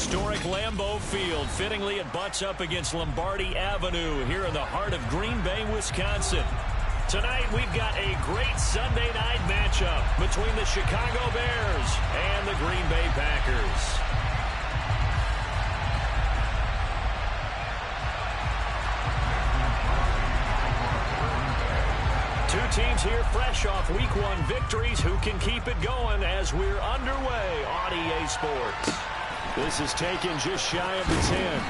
historic Lambeau Field. Fittingly, it butts up against Lombardi Avenue here in the heart of Green Bay, Wisconsin. Tonight, we've got a great Sunday night matchup between the Chicago Bears and the Green Bay Packers. Two teams here fresh off Week 1 victories. Who can keep it going as we're underway on EA Sports? This is taken just shy of the 10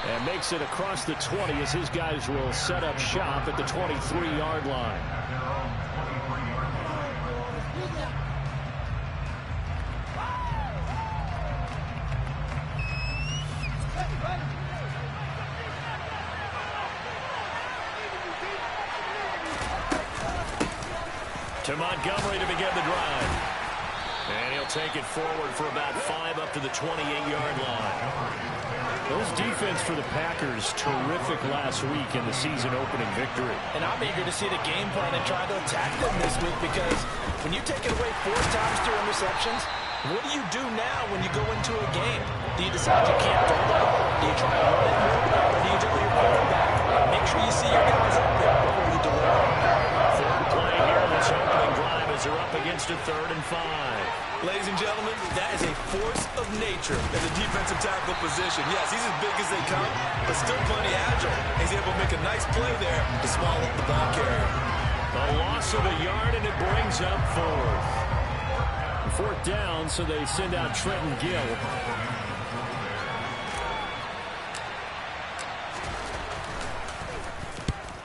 and makes it across the 20 as his guys will set up shop at the 23-yard line. To Montgomery to begin the drive. And he'll take it forward for about 5 up to the 28-yard line. Those defense for the Packers, terrific last week in the season-opening victory. And I'm eager to see the game plan and try to attack them this week because when you take it away 4 times through interceptions, what do you do now when you go into a game? Do you decide you can't throw the ball? Do you try to run it more? Or do you tell your quarterback, make sure you see your guys up there before you deliver? Third play here in this opening drive as they're up against a 3rd and 5. Ladies and gentlemen, that is a force of nature in the defensive tackle position. Yes, he's as big as they come, but still plenty agile. He's able to make a nice play there to swallow up the ball carrier. A loss of a yard, and it brings up 4th. 4th down, so they send out Trenton Gill.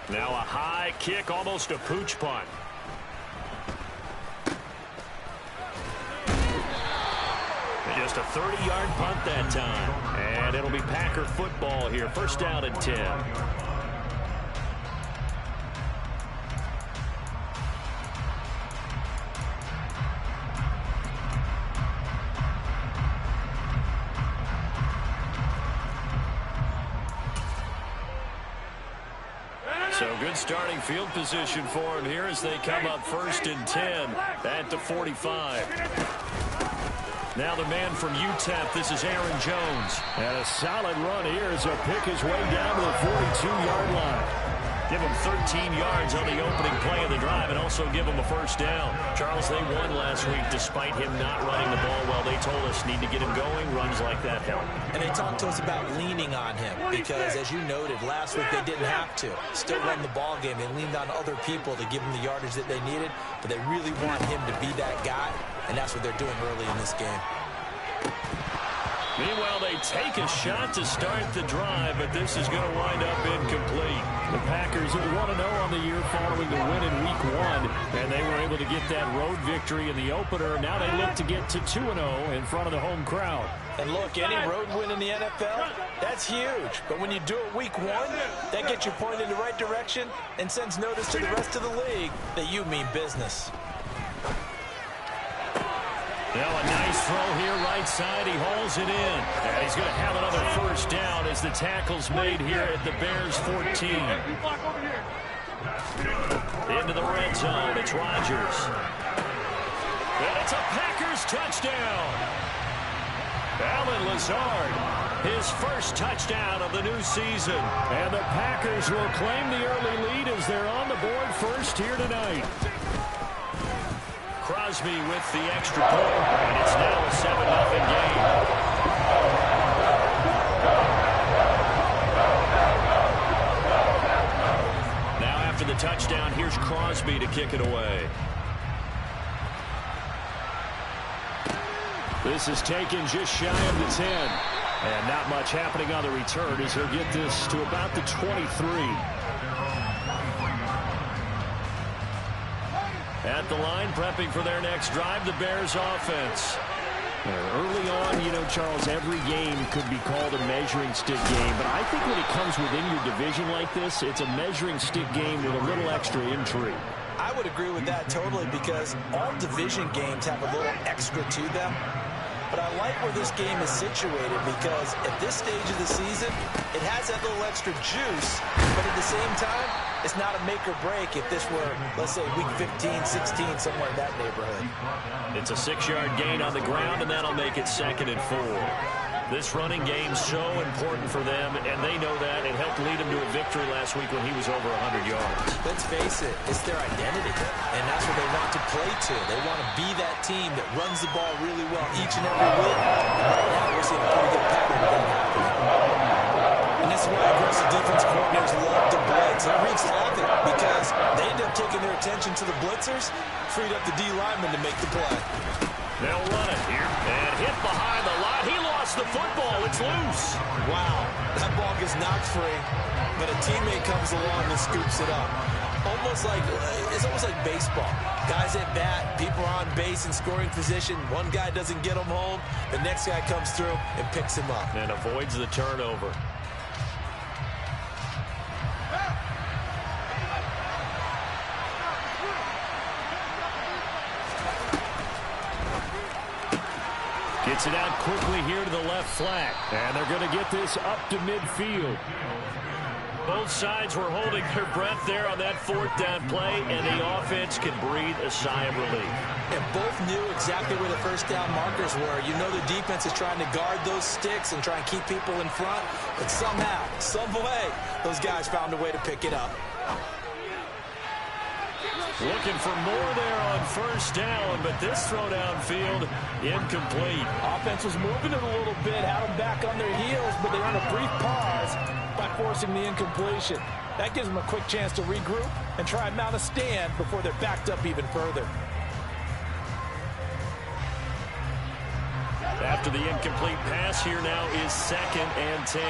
Now a high kick, almost a pooch punt. Just a 30-yard punt that time. And it'll be Packer football here. 1st down and 10. So good starting field position for him here as they come up 1st and 10 at the 45. Now the man from UTEP, this is Aaron Jones. And a solid run here as he'll pick his way down to the 42-yard line. Give him 13 yards on the opening play of the drive and also give him a 1st down. Charles, they won last week despite him not running the ball well. They told us need to get him going. Runs like that help. And they talked to us about leaning on him because, as you noted, last week they didn't have to. Still run the ball game. They leaned on other people to give them the yardage that they needed, but they really want him to be that guy, and that's what they're doing early in this game. Meanwhile, they take a shot to start the drive, but this is going to wind up incomplete. The Packers are 1-0 on the year following the win in Week 1, and they were able to get that road victory in the opener. Now they look to get to 2-0 in front of the home crowd. And look, any road win in the NFL, that's huge. But when you do it Week 1, that gets you pointed in the right direction and sends notice to the rest of the league that you mean business. Now a nice throw here right side. He hauls it in. And he's going to have another 1st down as the tackle's made here at the Bears 14. Into the red zone. It's Rodgers. And it's a Packers touchdown. Allen Lazard, his 1st touchdown of the new season. And the Packers will claim the early lead as they're on the board 1st here tonight. Crosby with the extra point, and it's now a 7-0 game. Now after the touchdown, here's Crosby to kick it away. This is taken just shy of the 10. And not much happening on the return as he'll get this to about the 23. At the line, prepping for their next drive, the Bears offense. Early on, you know, Charles, every game could be called a measuring stick game. But I think when it comes within your division like this, it's a measuring stick game with a little extra intrigue. I would agree with that totally because all division games have a little extra to them. But I like where this game is situated because at this stage of the season, it has that little extra juice, but at the same time, it's not a make or break if this were, let's say, week 15, 16, somewhere in that neighborhood. It's a 6-yard gain on the ground, and that'll make it 2nd and 4. This running game's so important for them, and they know that. It helped lead them to a victory last week when he was over 100 yards. Let's face it, it's their identity, and that's what they want to play to. They want to be that team that runs the ball really well each and every week. Right now, we're seeing a pretty good pattern of that happening. And this is why aggressive defense coordinators love to blitz. It wreaks havoc because they end up taking their attention to the blitzers, freed up the D lineman to make the play. They'll run it here, and hit behind the line. He lost the football. It's loose. Wow, that ball gets knocked free, but a teammate comes along and scoops it up. It's almost like baseball. Guys at bat, people are on base in scoring position. One guy doesn't get him home. The next guy comes through and picks him up. And avoids the turnover. Gets it out quickly here to the left flat. And they're going to get this up to midfield. Both sides were holding their breath there on that fourth down play, and the offense can breathe a sigh of relief. And both knew exactly where the first down markers were. You know the defense is trying to guard those sticks and try and keep people in front, but somehow, some way, those guys found a way to pick it up. Looking for more there on first down, but this throw downfield incomplete. Offense was moving it a little bit, had them back on their heels, but they earned a brief pause by forcing the incompletion. That gives them a quick chance to regroup and try and mount a stand before they're backed up even further. After the incomplete pass, here now is 2nd and 10.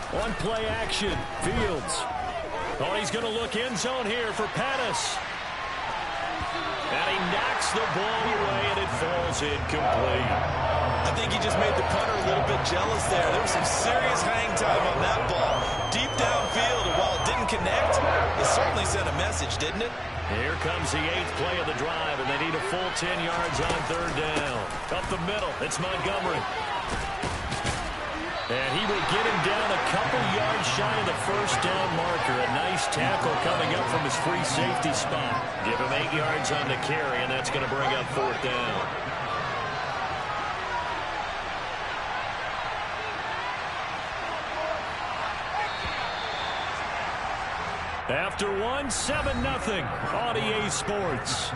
On play action, Fields. Oh, he's going to look end zone here for Pettis. And he knocks the ball away, and it falls incomplete. I think he just made the punter a little bit jealous there. There was some serious hang time on that ball. Deep downfield, and while it didn't connect, it certainly sent a message, didn't it? Here comes the 8th play of the drive, and they need a full 10 yards on third down. Up the middle, it's Montgomery. And he will get him down a couple yards shy of the first down marker. A nice tackle coming up from his free safety spot. Give him 8 yards on the carry, and that's going to bring up fourth down. After one, 7-0 on EA Sports.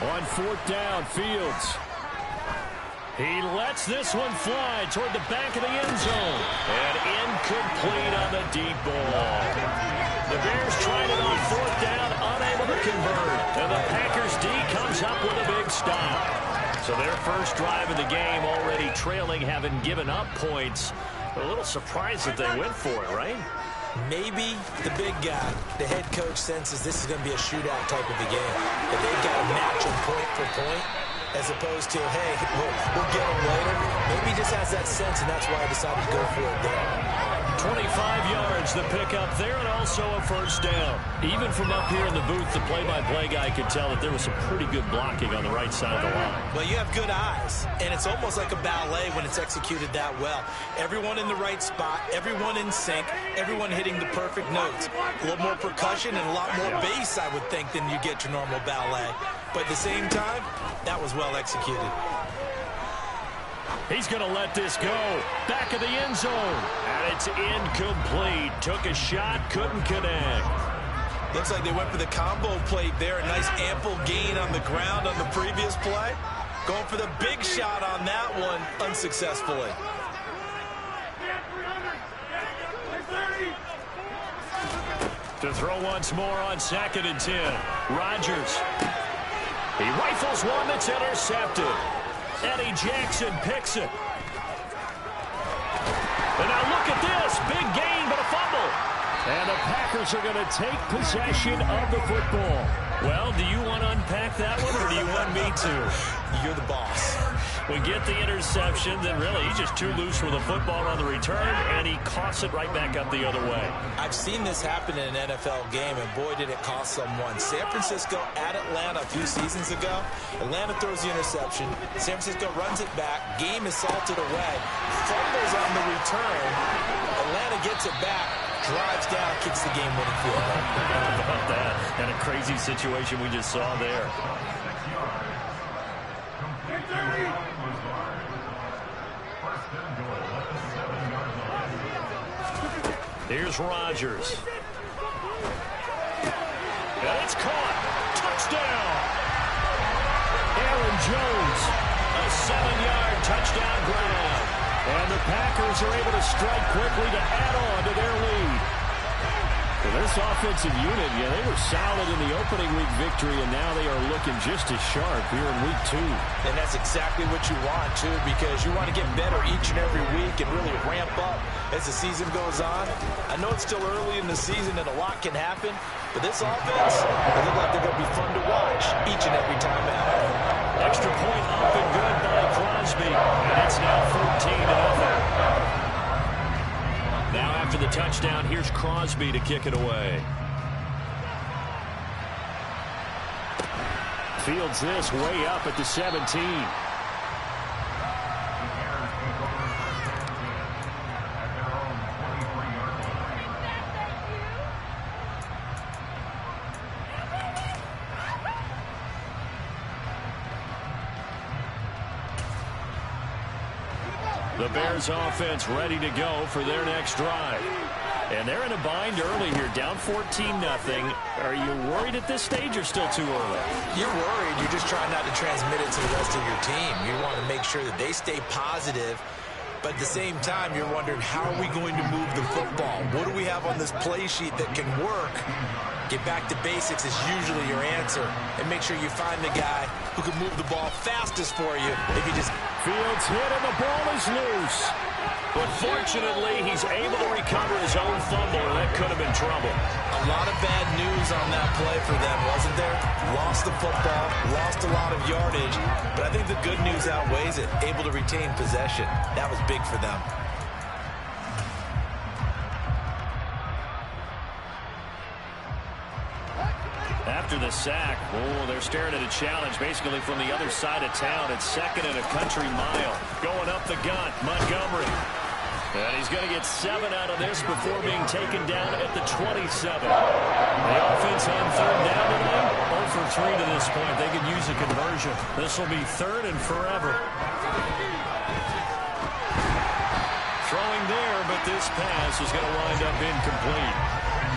On fourth down, Fields. He lets this one fly toward the back of the end zone. And incomplete on the deep ball. The Bears tried it on fourth down, unable to convert. And the Packers D comes up with a big stop. So their first drive of the game already trailing, having given up points. A little surprised that they went for it, right? Maybe the big guy, the head coach, senses this is going to be a shootout type of a game. That they've got to match him point for point, as opposed to, hey, we'll get him later. Maybe he just has that sense, and that's why he decided to go for it there. 25 yards the pickup there, and also a first down. Even from up here in the booth, the play-by-play guy could tell that there was some pretty good blocking on the right side of the line. Well, you have good eyes, and it's almost like a ballet when it's executed that well. Everyone in the right spot, everyone in sync, everyone hitting the perfect notes. A little more percussion and a lot more bass, I would think, than you get your normal ballet. But at the same time, that was well executed. He's going to let this go. Back of the end zone. And it's incomplete. Took a shot, couldn't connect. Looks like they went for the combo plate there. A nice ample gain on the ground on the previous play. Going for the big shot on that one unsuccessfully. To throw once more on 2nd and 10. Rodgers. He rifles one that's intercepted. Eddie Jackson picks it. And now look at this. Big gain, but a fumble. And the Packers are going to take possession of the football. Well, do you want to unpack that one, or do you want me to? You're the boss. We get the interception, then really he's just too loose with the football on the return, and he coughs it right back up the other way. I've seen this happen in an NFL game, and boy, did it cost someone. San Francisco at Atlanta a few seasons ago. Atlanta throws the interception. San Francisco runs it back. Game is salted away. Fumbles on the return. Atlanta gets it back. Drives down, kicks the game-winning field goal. How about that? And a crazy situation we just saw there. Here's Rodgers. And it's caught. Touchdown. Aaron Jones. A 7-yard touchdown grab. And the Packers are able to strike quickly to add on to their lead. Well, this offensive unit, yeah, they were solid in the opening week victory, and now they are looking just as sharp here in week 2. And that's exactly what you want, too, because you want to get better each and every week and really ramp up as the season goes on. I know it's still early in the season and a lot can happen, but this offense, they look like they're going to be fun to watch each and every time out. Extra point up and good by Crosby, and it's now 14-0. Now after the touchdown, here's Crosby to kick it away. Fields this way up at the 17. The Bears offense ready to go for their next drive. And they're in a bind early here, down 14-0. Are you worried at this stage or still too early? You're worried. You're just trying not to transmit it to the rest of your team. You want to make sure that they stay positive. But at the same time, you're wondering, how are we going to move the football? What do we have on this play sheet that can work? Get back to basics is usually your answer. And make sure you find the guy who can move the ball fastest for you. If you just... Fields hit and the ball is loose. But fortunately, he's able to recover his own fumble, and that could have been trouble. A lot of bad news on that play for them, wasn't there? Lost the football, lost a lot of yardage, but I think the good news outweighs it. Able to retain possession. That was big for them. After the sack, they're staring at a challenge basically from the other side of town. It's second and a country mile. Going up the gut, Montgomery. And he's going to get 7 out of this before being taken down at the 27. The offense on third down tonight, 0 for 3 to this point. They could use a conversion. This will be third and forever. Throwing there, but this pass is going to wind up incomplete.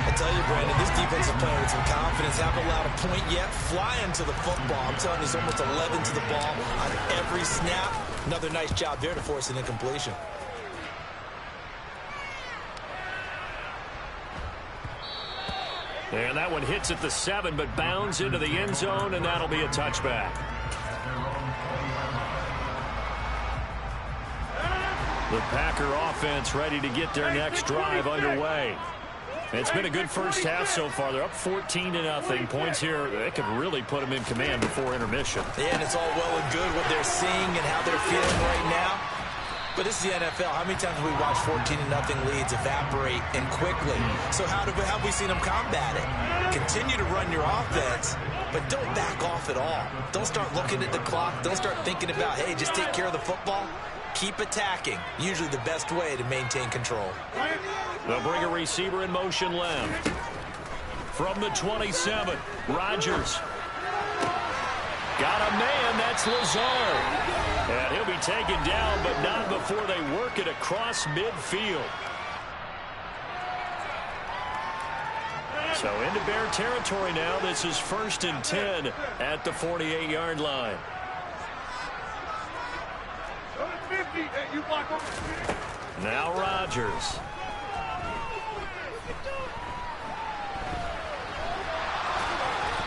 I tell you, Brandon, this defense is playing with some confidence. Haven't allowed a point yet. Flying to the football. I'm telling you, there's almost 11 to the ball on every snap. Another nice job there to force an incompletion. And that one hits at the 7, but bounds into the end zone, and that'll be a touchback. The Packer offense ready to get their next drive underway. It's been a good first half so far. They're up 14-0. Points here, they could really put them in command before intermission. Yeah, and it's all well and good what they're seeing and how they're feeling right now. But this is the NFL. How many times have we watched 14-0 leads evaporate and quickly? So how have we seen them combat it? Continue to run your offense, but don't back off at all. Don't start looking at the clock. Don't start thinking about, hey, just take care of the football. Keep attacking. Usually the best way to maintain control. They'll bring a receiver in motion left. From the 27, Rodgers. Got a man, that's Lazard. And he'll be taken down, but not before they work it across midfield. So into Bear territory now. This is 1st and 10 at the 48-yard line. Now Rodgers.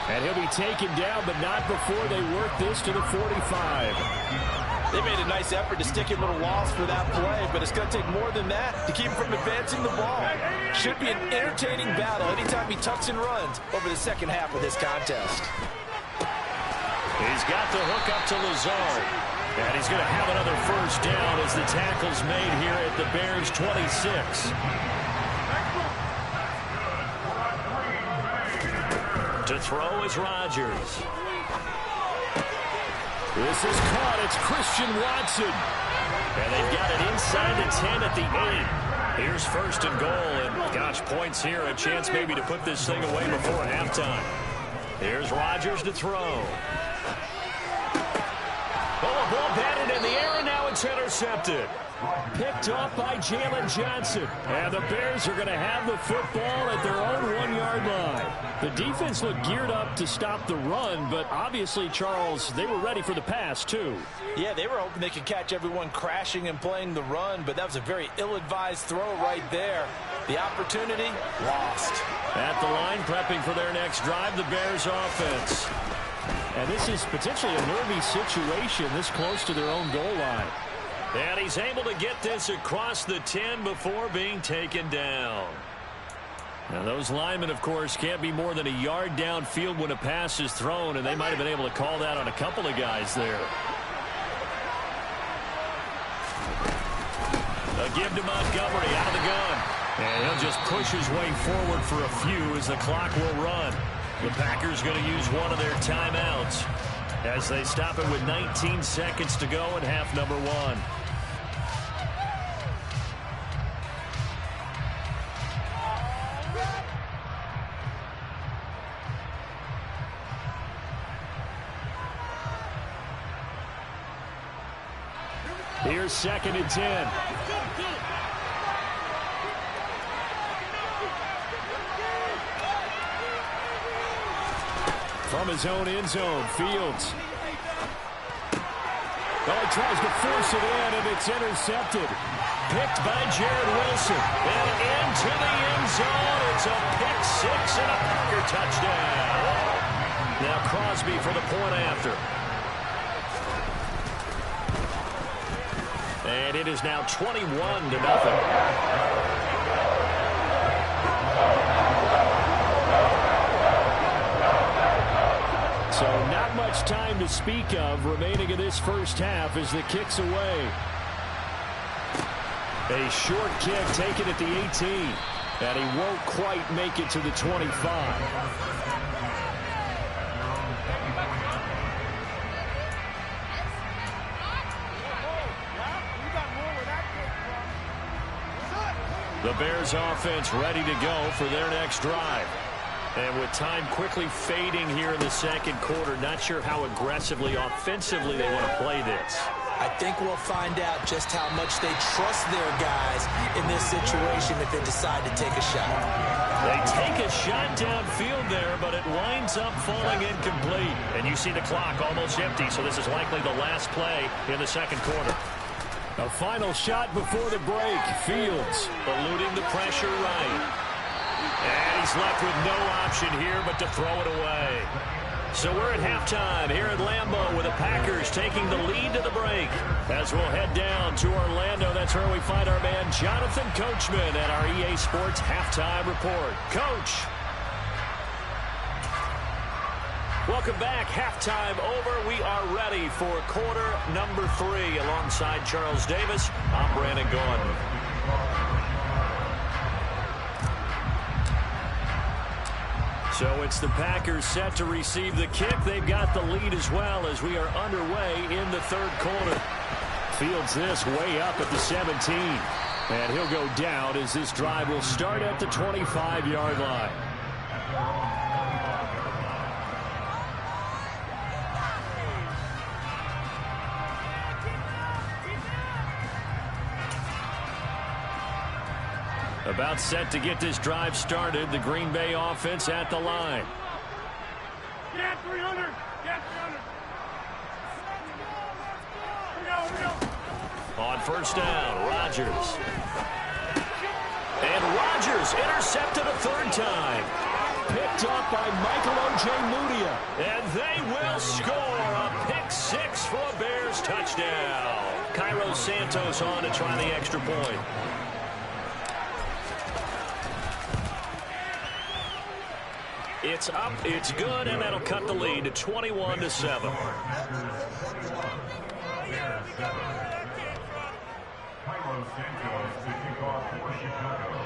And he'll be taken down, but not before they work this to the 45. They made a nice effort to stick him at a loss for that play, but it's going to take more than that to keep him from advancing the ball. Should be an entertaining battle anytime he tucks and runs over the second half of this contest. He's got the hook up to Lazard. And he's going to have another first down as the tackle's made here at the Bears' 26. To throw is Rodgers. This is caught. It's Christian Watson. And they've got it inside the 10 at the 8. Here's first and goal. And, gosh, points here. A chance maybe to put this thing away before halftime. Here's Rodgers to throw. Oh, ball batted in the air, and now it's intercepted. Picked off by Jalen Johnson. And the Bears are going to have the football at their own 1-yard line. The defense looked geared up to stop the run, but obviously, Charles, they were ready for the pass, too. Yeah, they were hoping they could catch everyone crashing and playing the run, but that was a very ill-advised throw right there. The opportunity, lost. At the line, prepping for their next drive, the Bears offense. And this is potentially a nervy situation this close to their own goal line. And he's able to get this across the 10 before being taken down. Now, those linemen, of course, can't be more than a yard downfield when a pass is thrown, and they might have been able to call that on a couple of guys there. A give to Montgomery out of the gun. And he'll just push his way forward for a few as the clock will run. The Packers going to use one of their timeouts as they stop it with 19 seconds to go in half number 1. Here's second and 10. From his own end zone, Fields. Well, he tries to force it in, and it's intercepted. Picked by Jared Wilson. And into the end zone. It's a pick six and a Packer touchdown. Now Crosby for the point after. And it is now 21-0. So not much time to speak of remaining in this first half as the kick's away. A short kick taken at the 18. And he won't quite make it to the 25. The Bears offense ready to go for their next drive. And with time quickly fading here in the second quarter, not sure how aggressively, offensively they want to play this. I think we'll find out just how much they trust their guys in this situation if they decide to take a shot. They take a shot downfield there, but it winds up falling incomplete. And you see the clock almost empty, so this is likely the last play in the second quarter. A final shot before the break. Fields eluding the pressure right. And he's left with no option here but to throw it away. So we're at halftime here at Lambeau with the Packers taking the lead to the break. As we'll head down to Orlando, that's where we find our man Jonathan Coachman at our EA Sports Halftime Report. Coach. Welcome back. Halftime over. We are ready for quarter number 3. Alongside Charles Davis, I'm Brandon Gordon. So it's the Packers set to receive the kick. They've got the lead as well as we are underway in the third quarter. Fields this way up at the 17. And he'll go down as this drive will start at the 25-yard line. About set to get this drive started. The Green Bay offense at the line. Get 300. Get 300. Here we go. On first down, Rodgers. And Rodgers intercepted a third time. Picked up by Michael O.J. Mudia. And they will score a pick six 6 for a Bears touchdown. Cairo Santos on to try the extra point. It's up, it's good, and that'll cut the lead to 21-7. Cairo Santos to kick off for Chicago.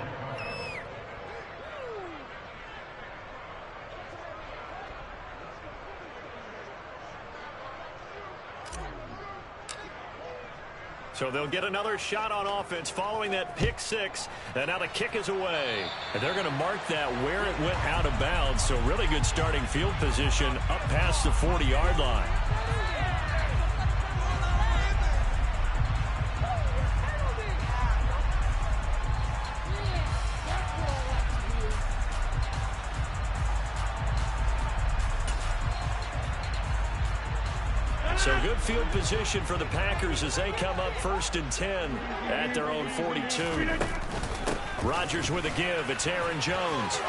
So they'll get another shot on offense following that pick 6. And now the kick is away. And they're going to mark that where it went out of bounds. So really good starting field position up past the 40-yard line. So good field position for the Packers as they come up 1st and 10 at their own 42. Rodgers with a give. It's Aaron Jones.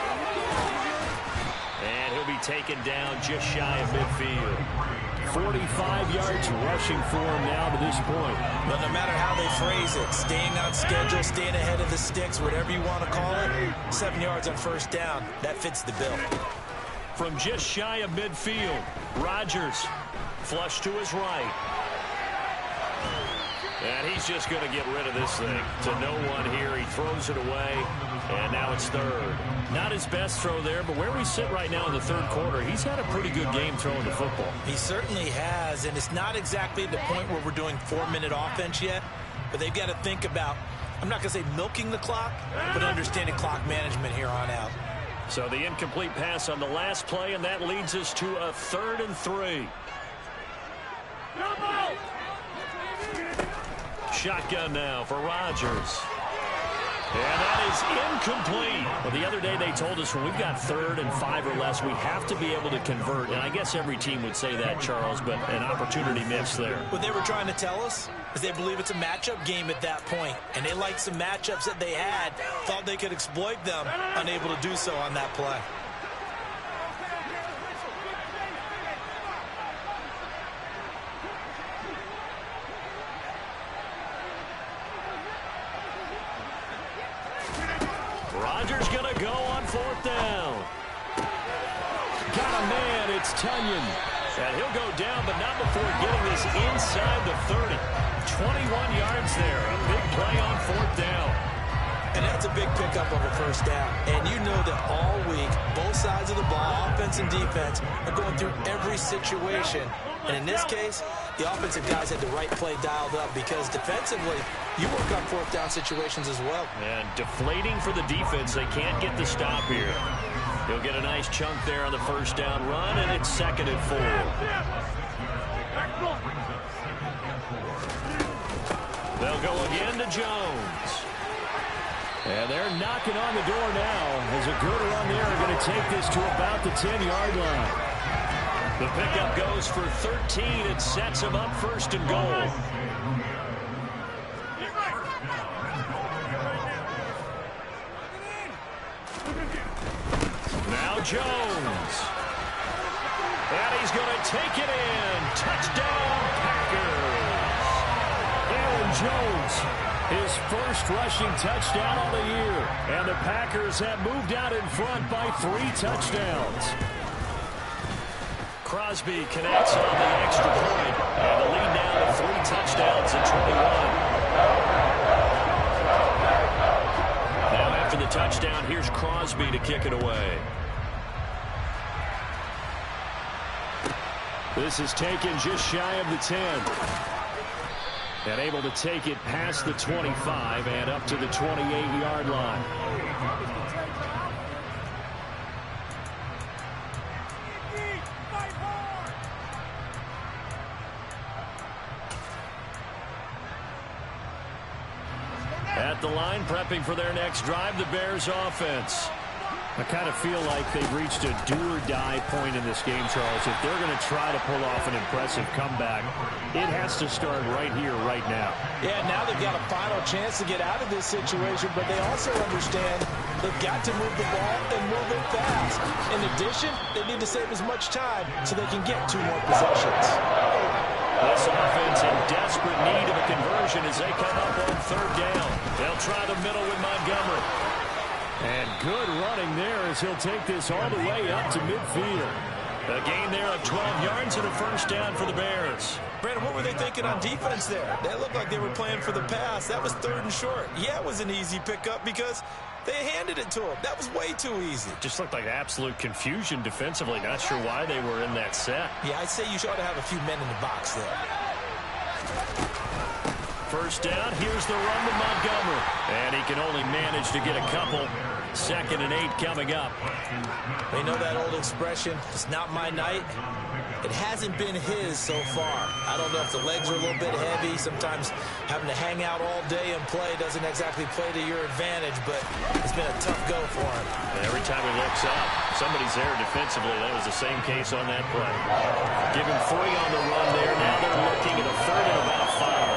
And he'll be taken down just shy of midfield. 45 yards rushing for him now to this point. But no matter how they phrase it, staying on schedule, staying ahead of the sticks, whatever you want to call it, 7 yards on 1st down, that fits the bill. From just shy of midfield, Rodgers flush to his right. And he's just going to get rid of this thing to no one here. He throws it away, and now it's 3rd. Not his best throw there, but where we sit right now in the 3rd quarter, he's had a pretty good game throwing the football. He certainly has, and it's not exactly the point where we're doing 4-minute offense yet, but they've got to think about, I'm not going to say milking the clock, but understanding clock management here on out. So the incomplete pass on the last play, and that leads us to a 3rd and 3. Shotgun now for Rodgers. And that is incomplete. Well, the other day they told us when we've got 3rd and 5 or less, we have to be able to convert. And I guess every team would say that, Charles, but an opportunity missed there. What they were trying to tell us is they believe it's a matchup game at that point. And they liked some matchups that they had, thought they could exploit them, unable to do so on that play. Rodgers going to go on 4th down. Got a man, it's Tunyon. And he'll go down, but not before getting this inside the 30. 21 yards there, a big play on 4th down. And that's a big pickup of a 1st down. And you know that all week, both sides of the ball, offense and defense, are going through every situation. And in this case, the offensive guys had the right play dialed up because defensively, you work on 4th down situations as well. And deflating for the defense. They can't get the stop here. He'll get a nice chunk there on the 1st down run, and it's 2nd and 4. They'll go again to Jones. And they're knocking on the door now as a good run there are going to take this to about the 10-yard line. The pickup goes for 13 and sets him up 1st and goal. Now Jones. And he's going to take it in. Touchdown, Packers. Aaron Jones, his first rushing touchdown of the year. And the Packers have moved out in front by 3 touchdowns. Crosby connects on the extra point. And the lead now to 3 touchdowns at 21. Now after the touchdown, here's Crosby to kick it away. This is taken just shy of the 10. And able to take it past the 25 and up to the 28-yard line. At the line, prepping for their next drive, the Bears offense. I kind of feel like they've reached a do-or-die point in this game, Charles. If they're going to try to pull off an impressive comeback, it has to start right here, right now. Yeah, now they've got a final chance to get out of this situation, but they also understand they've got to move the ball and move it fast. In addition, they need to save as much time so they can get 2 more possessions. This offense in desperate need of a conversion as they come up on third down. They'll try the middle with Montgomery. And good running there as he'll take this all the way up to midfield. A gain there of 12 yards and a first down for the Bears. Brandon, what were they thinking on defense there? They looked like they were playing for the pass. That was 3rd and short. Yeah, it was an easy pickup because they handed it to him. That was way too easy. Just looked like absolute confusion defensively. Not sure why they were in that set. Yeah, I'd say you ought to have a few men in the box there. First down, here's the run to Montgomery. And he can only manage to get a couple. 2nd and 8 coming up. They know that old expression, it's not my night. It hasn't been his so far. I don't know if the legs are a little bit heavy. Sometimes having to hang out all day and play doesn't exactly play to your advantage, but it's been a tough go for him. And every time he looks up, somebody's there defensively. That was the same case on that play. Give him 3 on the run there. Now they're looking at a 3rd and about 5.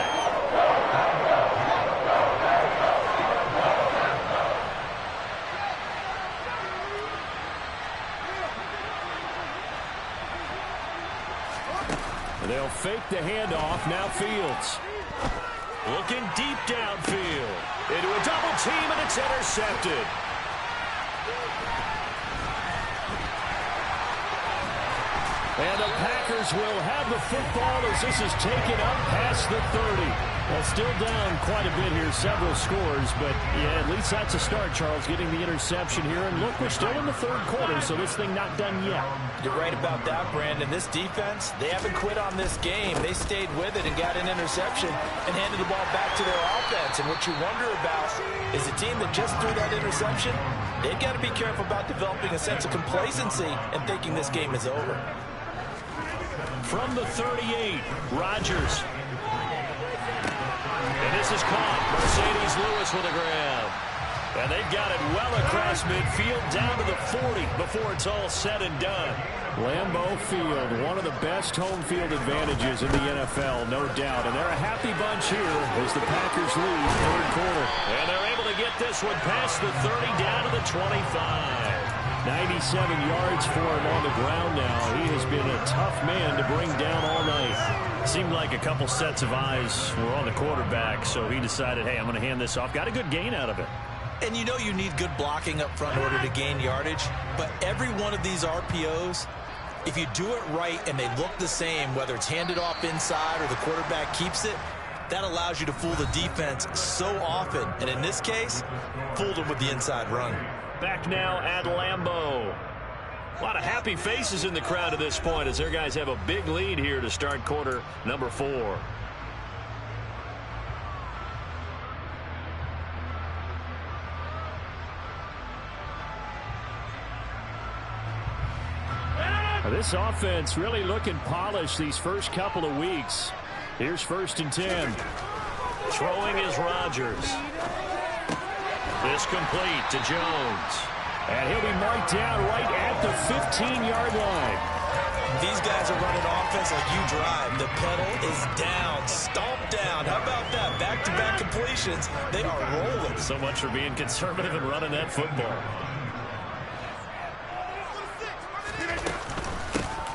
They'll fake the handoff. Now Fields. Looking deep downfield. Into a double team, and it's intercepted. And the Packers will have the football as this is taken up past the 30. Well, still down quite a bit here, several scores, but yeah, at least that's a start, Charles, getting the interception here. And look, we're still in the 3rd quarter, so this thing not done yet. You're right about that, Brandon. This defense, they haven't quit on this game. They stayed with it and got an interception and handed the ball back to their offense. And what you wonder about is a team that just threw that interception, they've got to be careful about developing a sense of complacency and thinking this game is over. From the 38, Rodgers. And this is caught. Mercedes Lewis with a grab. And they've got it well across midfield down to the 40 before it's all said and done. Lambeau Field, one of the best home field advantages in the NFL, no doubt. And they're a happy bunch here as the Packers lead 3rd quarter. And they're able to get this one past the 30 down to the 25. 97 yards for him on the ground now. He has been a tough man to bring down all night. Seemed like a couple sets of eyes were on the quarterback, so he decided, hey, I'm going to hand this off. Got a good gain out of it. And you know you need good blocking up front in order to gain yardage, but every one of these RPOs, if you do it right and they look the same, whether it's handed off inside or the quarterback keeps it, that allows you to fool the defense so often. And in this case, fooled them with the inside run. Back now at Lambeau. A lot of happy faces in the crowd at this point as their guys have a big lead here to start quarter number 4. This offense really looking polished these first couple of weeks. Here's 1st and 10. Throwing is Rodgers. This complete to Jones. And he'll be marked down right at the 15-yard line. These guys are running offense like you drive. The pedal is down, stomped down. How about that? Back-to-back completions. They are rolling. So much for being conservative and running that football.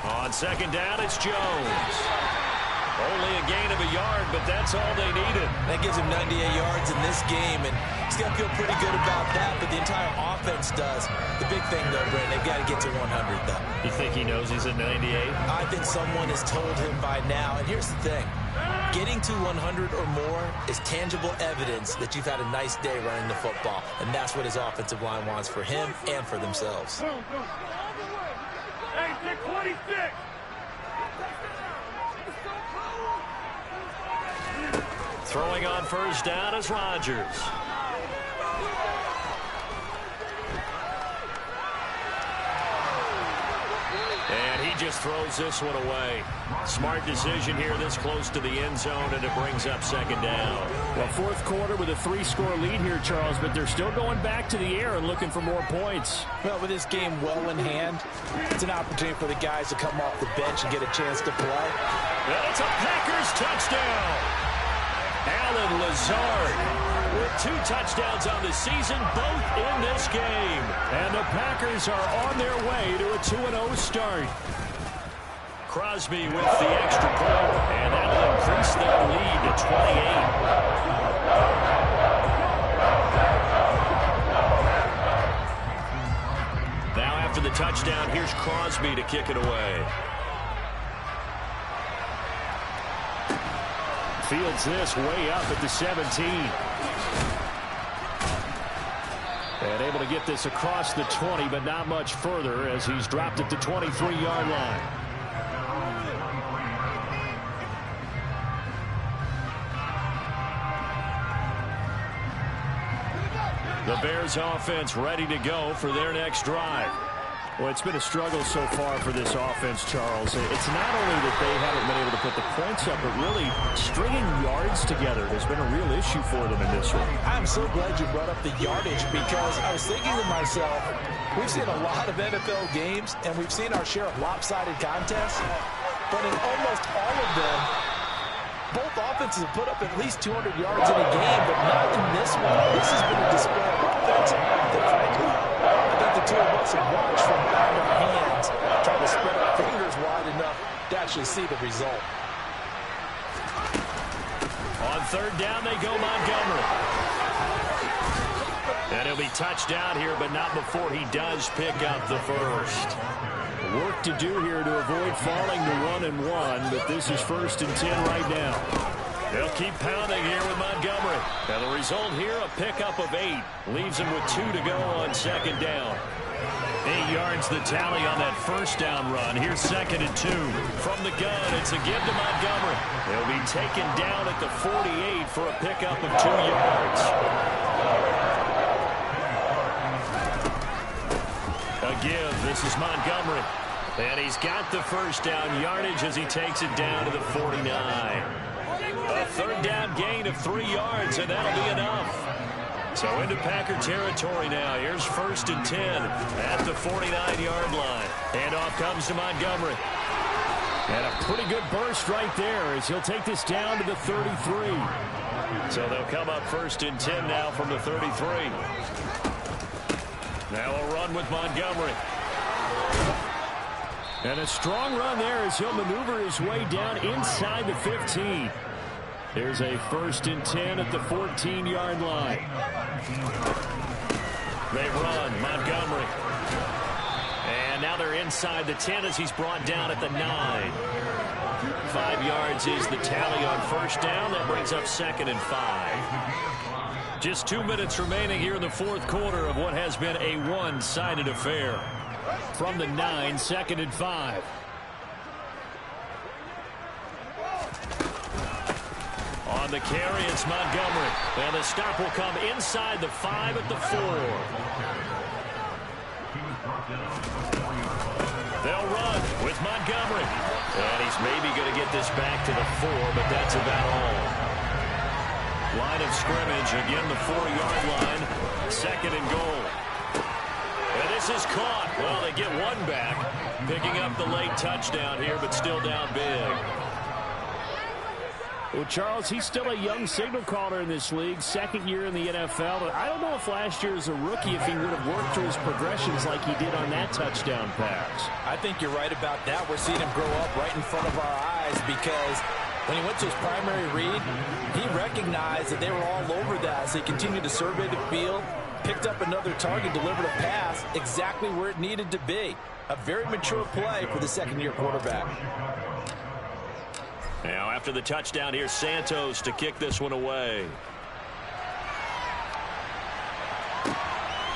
On 2nd down, it's Jones. Only a gain of a yard, but that's all they needed. That gives him 98 yards in this game, and he's going to feel pretty good about that, but the entire offense does. The big thing, though, Brandon, they've got to get to 100, though. You think he knows he's at 98? I think someone has told him by now, and here's the thing. Getting to 100 or more is tangible evidence that you've had a nice day running the football, and that's what his offensive line wants for him and for themselves. Hey, 626! Throwing on 1st down is Rodgers. And he just throws this one away. Smart decision here this close to the end zone, and it brings up 2nd down. Well, 4th quarter with a 3-score lead here, Charles, but they're still going back to the air and looking for more points. Well, with this game well in hand, it's an opportunity for the guys to come off the bench and get a chance to play. And it's a Packers touchdown. Allen Lazard with 2 touchdowns on the season, both in this game. And the Packers are on their way to a 2-0 start. Crosby with the extra point, and that'll increase their lead to 28. Now after the touchdown, here's Crosby to kick it away. Fields this way up at the 17. And able to get this across the 20, but not much further as he's dropped at the 23-yard line. The Bears offense ready to go for their next drive. Well, it's been a struggle so far for this offense, Charles. It's not only that they haven't been able to put the points up, but really stringing yards together has been a real issue for them in this one. I'm so glad you brought up the yardage because I was thinking to myself, we've seen a lot of NFL games and we've seen our share of lopsided contests, but in almost all of them, both offenses have put up at least 200 yards in a game, but not in this one. This has been a display of offense that, frankly, I think the two of us have watched from out of our hands, trying to spread our fingers wide enough to actually see the result. On third down, they go Montgomery. And he'll be touched down here, but not before he does pick up the first. Work to do here to avoid falling to 1-1, but this is 1st and 10 right now. They'll keep pounding here with Montgomery. And the result here, a pickup of 8. Leaves him with 2 to go on second down. 8 yards the tally on that first down run. Here's 2nd and 2. From the gun, it's a give to Montgomery. He'll be taken down at the 48 for a pickup of 2 yards. A give. This is Montgomery. And he's got the first down yardage as he takes it down to the 49. A third down gain of 3 yards, and that'll be enough. So into Packer territory now. Here's 1st and 10 at the 49-yard line. Handoff comes to Montgomery. And a pretty good burst right there as he'll take this down to the 33. So they'll come up 1st and 10 now from the 33. Now a run with Montgomery. And a strong run there as he'll maneuver his way down inside the 15. There's a 1st and 10 at the 14-yard line. They run, Montgomery. And now they're inside the 10 as he's brought down at the 9. 5 yards is the tally on first down. That brings up 2nd and 5. Just 2 minutes remaining here in the fourth quarter of what has been a one-sided affair. From the 9, 2nd and 5. On the carry, it's Montgomery. And the stop will come inside the 5 at the 4. They'll run with Montgomery. And he's maybe going to get this back to the 4, but that's about all. Line of scrimmage, again the 4-yard line. 2nd and goal. And this is caught. Well, they get one back. Picking up the late touchdown here, but still down big. Well, Charles, he's still a young signal caller in this league, 2nd year in the NFL. But I don't know if last year as a rookie, if he would have worked through his progressions like he did on that touchdown pass. I think you're right about that. We're seeing him grow up right in front of our eyes because when he went to his primary read, he recognized that they were all over that. So he continued to survey the field, picked up another target, delivered a pass exactly where it needed to be. A very mature play for the 2nd-year quarterback. Now, after the touchdown, here's Santos to kick this one away.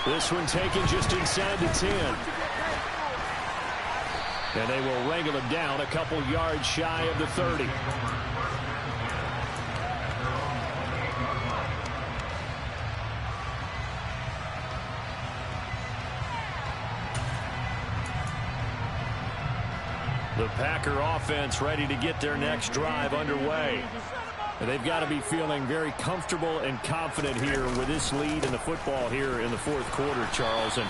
This one taken just inside the 10. And they will wrangle him down a couple yards shy of the 30. The Packer offense ready to get their next drive underway. They've got to be feeling very comfortable and confident here with this lead in the football here in the fourth quarter, Charles. And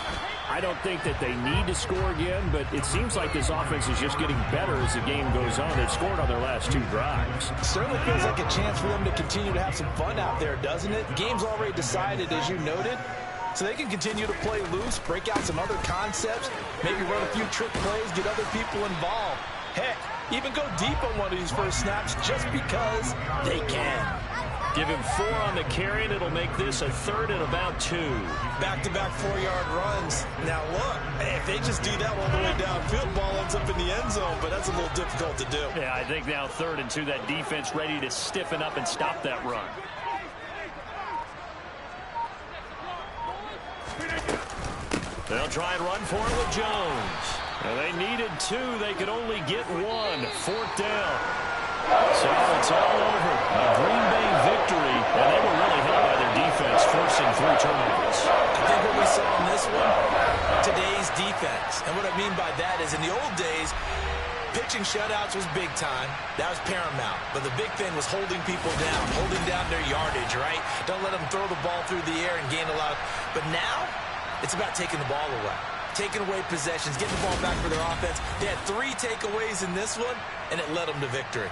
I don't think that they need to score again, but it seems like this offense is just getting better as the game goes on. They've scored on their last 2 drives. Certainly feels like a chance for them to continue to have some fun out there, doesn't it? Game's already decided, as you noted. So they can continue to play loose, break out some other concepts, maybe run a few trick plays, get other people involved. Heck, even go deep on one of these first snaps just because they can. Give him 4 on the carry, and it'll make this a 3rd and about 2. Back-to-back 4-yard runs. Now, look, if they just do that all the way downfield, ball ends up in the end zone, but that's a little difficult to do. Yeah, I think now 3rd and 2, that defense ready to stiffen up and stop that run. They'll try and run for it with Jones. And they needed 2. They could only get 1. 4th down. So it's all over. A Green Bay victory, and they were really helped by their defense, forcing 3 turnovers. I think what we saw in this one, today's defense. And what I mean by that is in the old days, pitching shutouts was big time. That was paramount. But the big thing was holding people down, holding down their yardage, right? Don't let them throw the ball through the air and gain a lot. But now, it's about taking the ball away. Taking away possessions, getting the ball back for their offense. They had 3 takeaways in this one, and it led them to victory.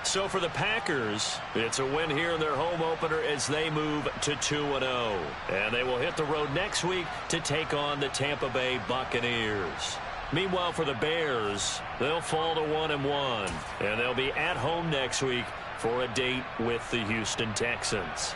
So for the Packers, it's a win here in their home opener as they move to 2-0. And they will hit the road next week to take on the Tampa Bay Buccaneers. Meanwhile, for the Bears, they'll fall to 1-1. And they'll be at home next week for a date with the Houston Texans.